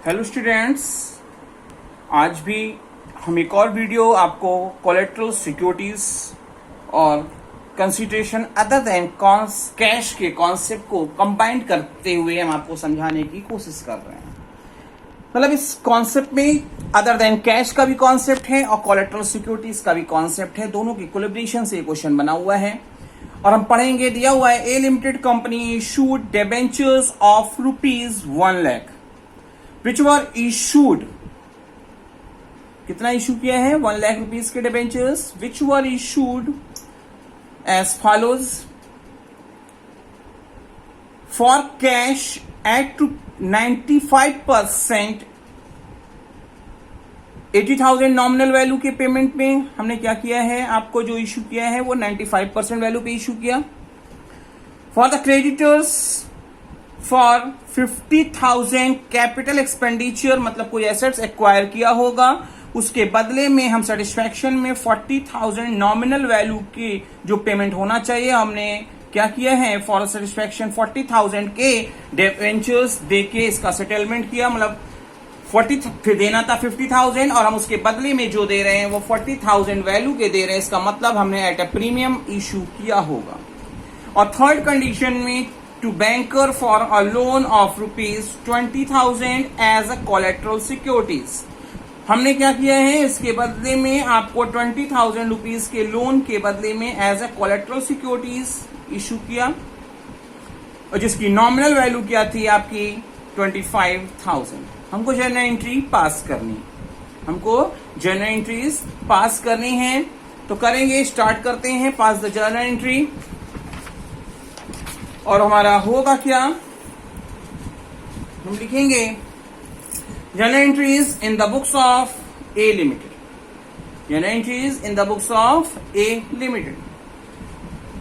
Hello students, आज भी हम एक और वीडियो आपको कोलेट्रल सिक्योरिटीज और कंसिडरेशन अदर देन कैश के कॉन्सेप्ट को कंबाइन करते हुए हम आपको समझाने की कोशिश कर रहे हैं। मतलब इस कॉन्सेप्ट में अदर देन कैश का भी कॉन्सेप्ट है और कोलेट्रल सिक्योरिटीज का भी कॉन्सेप्ट है। दोनों की कोलैबोरेशन से क्वेश्चन बना हुआ है और हम पढ़ेंगे। दिया हुआ है a limited company issued debentures of ₹1 lakh which were issued. कितना इशू किया है? 1 लाख रुपीज के debentures which were issued as follows for cash at 95%। 80,000 nominal value के पेमेंट में हमने क्या किया है? आपको जो इशू किया है वो 95% वैल्यू पे इशू किया। For the creditors for 50,000 capital expenditure, मतलब कोई एसेट्स एक्वायर किया होगा, उसके बदले में हम सेटिस्फैक्शन में 40,000 नॉमिनल वैल्यू की जो पेमेंट होना चाहिए हमने क्या किया है? फॉर सेटिस्फैक्शन 40,000 के डिबेंचर्स देके इसका सेटलमेंट किया। मतलब 40 फिर देना था 50,000 और हम उसके बदले में जो दे रहे हैं वो 40,000 वैल्यू के दे रहे हैं। इसका मतलब हमने एट अ प्रीमियम इशू किया होगा। और थर्ड कंडीशन में to banker for a loan of ₹20,000 as a collateral securities. हमने क्या किया है? इसके बदले में आपको 20,000 रुपीज के लोन के बदले में as a collateral securities issue किया और जिसकी नॉमिनल वैल्यू क्या थी आपकी? 25,000। हमको जर्नल एंट्री पास करनी, हमको जर्नल एंट्रीज पास करनी है। तो करेंगे, स्टार्ट करते हैं पास द जर्नल एंट्री। और हमारा होगा क्या? हम लिखेंगे journal entries in the books of A limited. Journal entries in the books of A limited.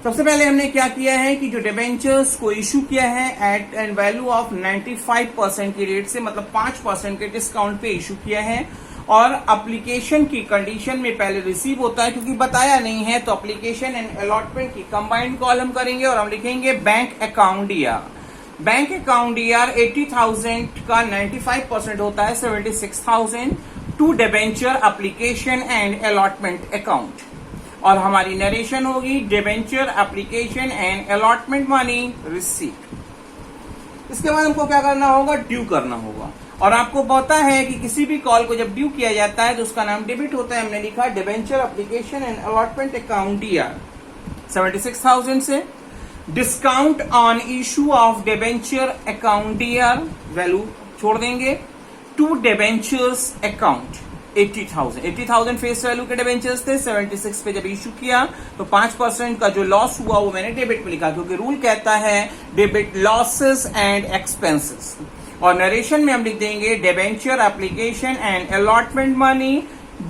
सबसे पहले हमने क्या किया है कि जो डिबेंचर्स को इशू किया है एट एन वैल्यू ऑफ 95% की रेट से, मतलब 5% के डिस्काउंट पे इशू किया है। और एप्लीकेशन की कंडीशन में पहले रिसीव होता है, क्योंकि बताया नहीं है तो एप्लीकेशन एंड अलॉटमेंट की कंबाइंड कॉल हम करेंगे और हम लिखेंगे bank account DR. Bank account DR 80,000 का 95% होता है 76,000 to debenture application and allotment account. और हमारी नरेशन होगी debenture application and allotment money received. इसके बाद हमको क्या करना होगा? ड्यू करना होगा। और आपको पता है कि किसी भी कॉल को जब ड्यू किया जाता है तो उसका नाम डेबिट होता है। हमने लिखा debenture application and allotment account DR 76,000 से discount on issue of debenture account DR value छोड़ देंगे to debentures account 80,000 face value के डिबेंचर्स थे। 76 पे जब इशू किया तो 5% का जो लॉस हुआ वो मैंने डेबिट में लिखा, क्योंकि रूल कहता है डेबिट लॉसेस एंड एक्सपेंसेस। और नरेशन में हम लिख देंगे debenture application and allotment money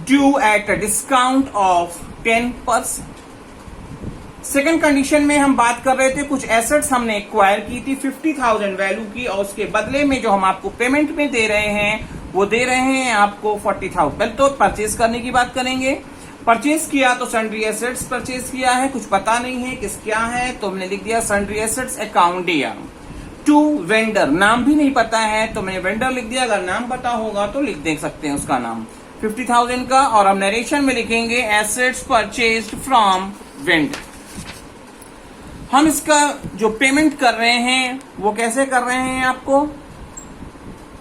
due at a discount of 10%। Second condition में हम बात कर रहे थे कुछ एसेट्स हमने एक्वायर की थी 50,000 वैल्यू की, और उसके बदले में जो हम आपको पेमेंट में दे रहे हैं वो दे रहे हैं आपको 40,000। पहले तो परचेज करने की बात करेंगे। परचेज किया तो सन्ड्री एसेट्स परचेज किया है, कुछ पता नहीं है किस क्या है तो हमने लिख दिया sundry assets account DR to vendor. नाम भी नहीं पता है तो मैंने वेंडर लिख दिया। अगर नाम पता होगा तो लिख दे सकते हैं उसका नाम 50,000 का। और हम नरेशन में लिखेंगे एसेट्स परचेज्ड फ्रॉम वेंडर। हम इसका जो पेमेंट कर रहे हैं वो कैसे कर रहे हैं? आपको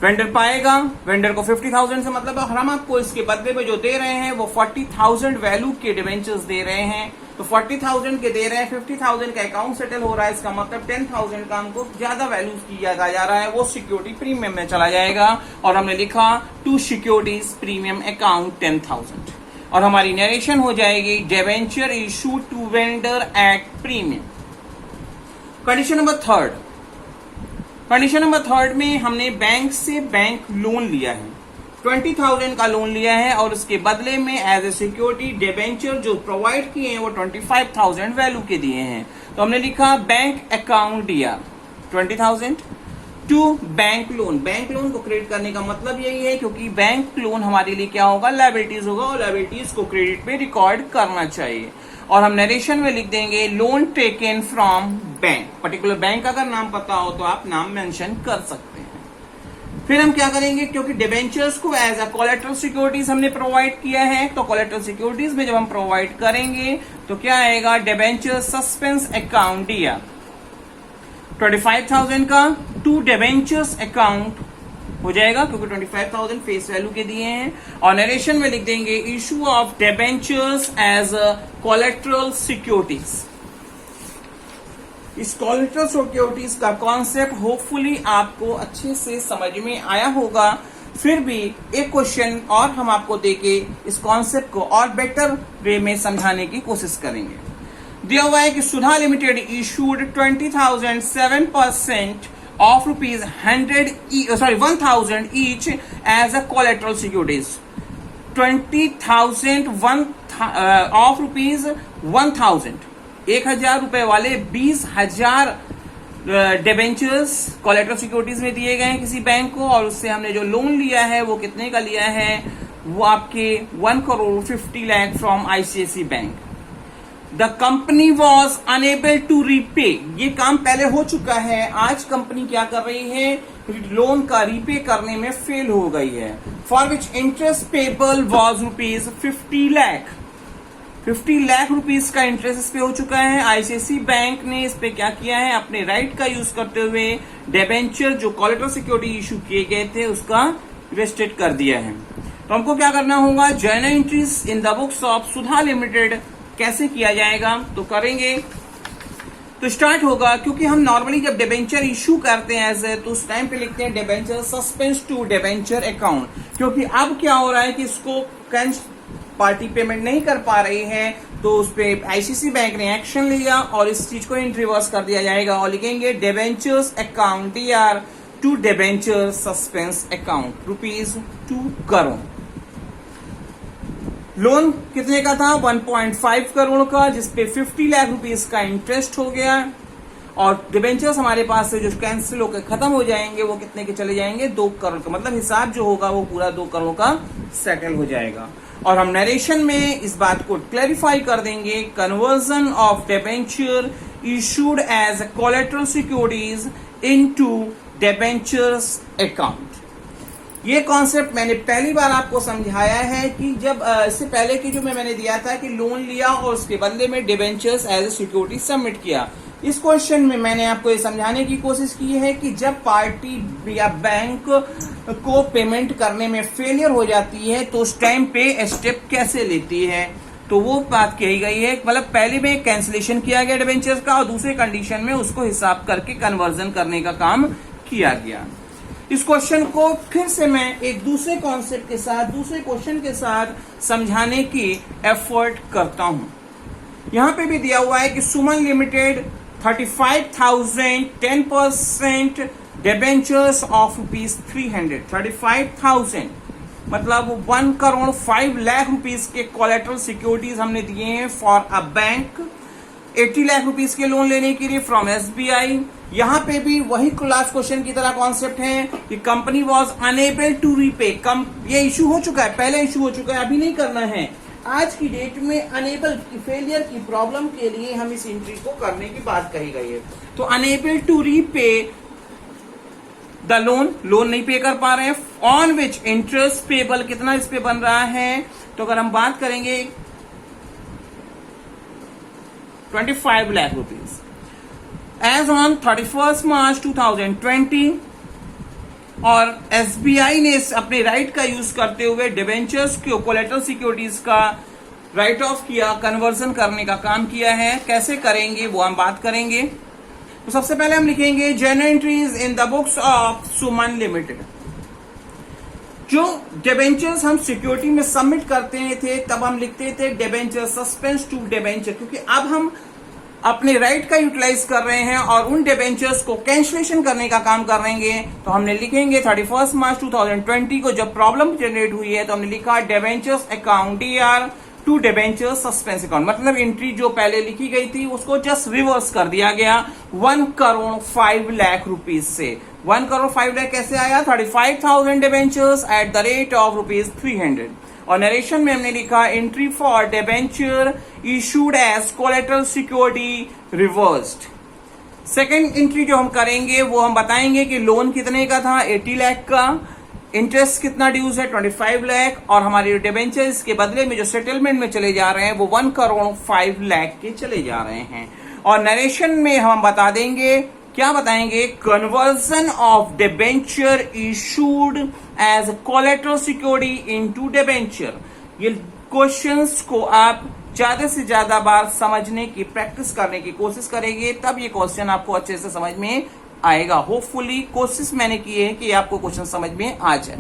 वेंडर पाएगा, वेंडर को 50,000 से मतलब हम आपको इसके बदले में जो दे रहे हैं वो 40,000 वैल्यू के डिबेंचर्स दे रहे हैं। तो 40,000 के दे रहे हैं, 50,000 का अकाउंट सेटल हो रहा है, इसका मतलब 10,000 का हमको ज्यादा वैल्यू किया जा रहा है, वो सिक्योरिटी प्रीमियम में चला जाएगा। और हमने लिखा टू सिक्योरिटीज प्रीमियम अकाउंट 10,000। और हमारी नरेशन हो जाएगी debenture issue to vendor at premium. Condition number third. Condition number third में हमने बैंक से बैंक लोन लिया है, 20,000 का लोन लिया है और उसके बदले में एज ए सिक्योरिटी डिबेंचर जो प्रोवाइड किए हैं वो 25,000 वैल्यू के दिए हैं। तो हमने लिखा bank account DR 20,000 to bank loan. Bank loan को क्रेडिट करने का मतलब यही है क्योंकि बैंक लोन हमारे लिए क्या होगा? लायबिलिटीज होगा और लायबिलिटीज को क्रेडिट पे रिकॉर्ड करना चाहिए। और हम नरेशन में लिख देंगे loan taken from bank. Particular bank अगर नाम पता हो तो आप नाम मेंशन कर सकते हैं। फिर हम क्या करेंगे, क्योंकि डिबेंचर्स को एज अ कोलेटरल सिक्योरिटीज हमने प्रोवाइड किया है, तो कोलेटरल सिक्योरिटीज में जब हम प्रोवाइड करेंगे तो क्या आएगा, डिबेंचर सस्पेंस अकाउंट दिया 25,000 का टू डिबेंचर्स अकाउंट हो जाएगा, क्योंकि 25,000 फेस वैल्यू के दिए हैं। और नरेशन में लिख देंगे issue of debentures as collateral securities. इस कोलेटरल सिक्योरिटीज का कॉन्सेप्ट होपफुली आपको अच्छे से समझ में आया होगा। फिर भी एक क्वेश्चन और हम आपको देके इस कॉन्सेप्ट को और बेटर वे में समझाने की कोशिश करेंगे। दिया हुआ है कि सुधा limited issued 20,007% of rupees 1,000 each as a collateral securities. 20,000 of rupees 1,000 1,000 रुपए वाले 20,000 डिबेंचर्स कोलेटरल सिक्योरिटीज में दिए गए हैं किसी बैंक को, और उससे हमने जो लोन लिया है वो कितने का लिया है, वो आपके 1,50,00,000 from ICIC bank. The company was unable to repay, ये काम पहले हो चुका है, आज कंपनी क्या कर रही है, लोन का रीपे करने में फेल हो गई है। For which interest payable was rupees 50,00,000 rupees का इंटरेस्ट इस पे हो चुका है। आईसीआईसी बैंक ने इस पे क्या किया है, अपने राइट का यूज करते हुए डिबेंचर जो कोलेटरल सिक्योरिटी इशू किए गए थे उसका रिस्ट्रिक्ट कर दिया है। तो हमको क्या करना होगा, journal entries in the books of Sudha limited कैसे किया जाएगा, तो करेंगे तो स्टार्ट होगा, क्योंकि हम नॉर्मली जब डिबेंचर इशू करते हैं एज तो उस टाइम पे लिखते हैं debenture suspense to debenture account, क्योंकि अब क्या हो रहा है कि इसको कैश पार्टी पेमेंट नहीं कर पा रही है, तो उस पर आईसीआईसी बैंक ने एक्शन लिया और इस चीज को इन रिवर्स कर दिया जाएगा और लिखेंगे debentures account DR to debenture suspense account ₹2 crore. Loan कितने का था, 1.5 करोड़ का, जिसपे 50,00,000 रुपीज का इंटरेस्ट हो गया, और डिबेंचर्स हमारे पास से जो कैंसिल होकर खत्म हो जाएंगे वो कितने के चले जाएंगे, 2 करोड़ का, मतलब हिसाब जो होगा वो पूरा 2 करोड़ का सेटल हो जाएगा। और हम नरेशन में इस बात को क्लैरिफाई कर देंगे, conversion of debenture issued as collateral securities into debentures account. ये कॉन्सेप्ट मैंने पहली बार आपको समझाया है कि जब इससे पहले की जो मैंने दिया था कि लोन लिया और उसके बदले में debentures as a security submit किया। इस क्वेश्चन में मैंने आपको ये समझाने की कोशिश की है कि जब पार्टी या बैंक को पेमेंट करने में फेलियर हो जाती है तो उस टाइम पे स्टेप कैसे लेती है, तो वो बात कही गई है। मतलब पहले में कैंसिलेशन किया गया डिबेंचर्स का और दूसरे कंडीशन में उसको हिसाब करके कन्वर्जन करने का काम किया गया। इस क्वेश्चन को फिर से मैं एक दूसरे कॉन्सेप्ट के साथ, दूसरे क्वेश्चन के साथ समझाने की एफर्ट करता हूं। यहां पे भी दिया हुआ है कि सुमन लिमिटेड 35,000 10% डिबेंचर्स ऑफ ₹300, 35,000 मतलब 1,05,00,000 रुपीज के कोलेटरल सिक्योरिटीज हमने दिए हैं फॉर अ बैंक, 80,00,000 रुपीज के लोन लेने के लिए फ्रॉम SBI। यहां पे भी वही लास्ट क्वेश्चन की तरह कॉन्सेप्ट है कि company was unable to repay. ये इशू हो चुका है, पहले इशू हो चुका है, अभी नहीं करना है। आज की डेट में अनेबल की फेलियर की प्रॉब्लम के लिए हम इस एंट्री को करने की बात कही गई है। तो unable to repay the loan नहीं पे कर पा रहे हैं, ऑन विच इंटरेस्ट पेबल कितना इस पे बन रहा है, तो अगर हम बात करेंगे 25,00,000 रुपीज एज ऑन 31 मार्च 2020। और SBI ने अपने राइट का यूज करते हुए डिबेंचर्स को कोलेटरल सिक्योरिटीज का राइट ऑफ किया, कन्वर्जन करने का काम किया है। कैसे करेंगे वो हम बात करेंगे। तो सबसे पहले हम लिखेंगे journal entries in the books of Suman limited. जो डिबेंचर्स हम सिक्योरिटी में सबमिट करते थे तब हम लिखते थे डिबेंचर सस्पेंस टू डिबेंचर, क्योंकि अब हम अपने राइट का यूटिलाइज कर रहे हैं और उन डिबेंचर्स को कैंसिलेशन करने का काम कर रहे हैं। तो हमने लिखेंगे 31 मार्च 2020 को जब प्रॉब्लम जनरेट हुई है तो हमने लिखा debentures account DR to debenture suspense account, मतलब एंट्री जो पहले लिखी गई थी उसको जस्ट रिवर्स कर दिया गया 1,05,00,000 रुपीज से। 1,05,00,000 कैसे आया, 35,000 debentures at the rate of ₹300। और नरेशन में हमने लिखा entry for debenture issued as collateral security reversed. Second entry जो हम करेंगे वो हम बताएंगे कि लोन कितने का था, 80 लाख का, इंटरेस्ट कितना ड्यूज है 25 लाख, और हमारे डिबेंचर्स के बदले में जो सेटलमेंट में चले जा रहे हैं वो 1 करोड़ 5 लाख के चले जा रहे हैं। और नरेशन में हम बता देंगे, क्या बताएंगे, conversion of debenture issued as collateral security into debenture. ये क्वेश्चंस को आप ज्यादा से ज्यादा बार समझने की प्रैक्टिस करने की कोशिश करेंगे, तब ये क्वेश्चन आपको अच्छे से समझ में आएगा। होपफुली कोशिश मैंने की है कि आपको क्वेश्चन समझ में आ जाए।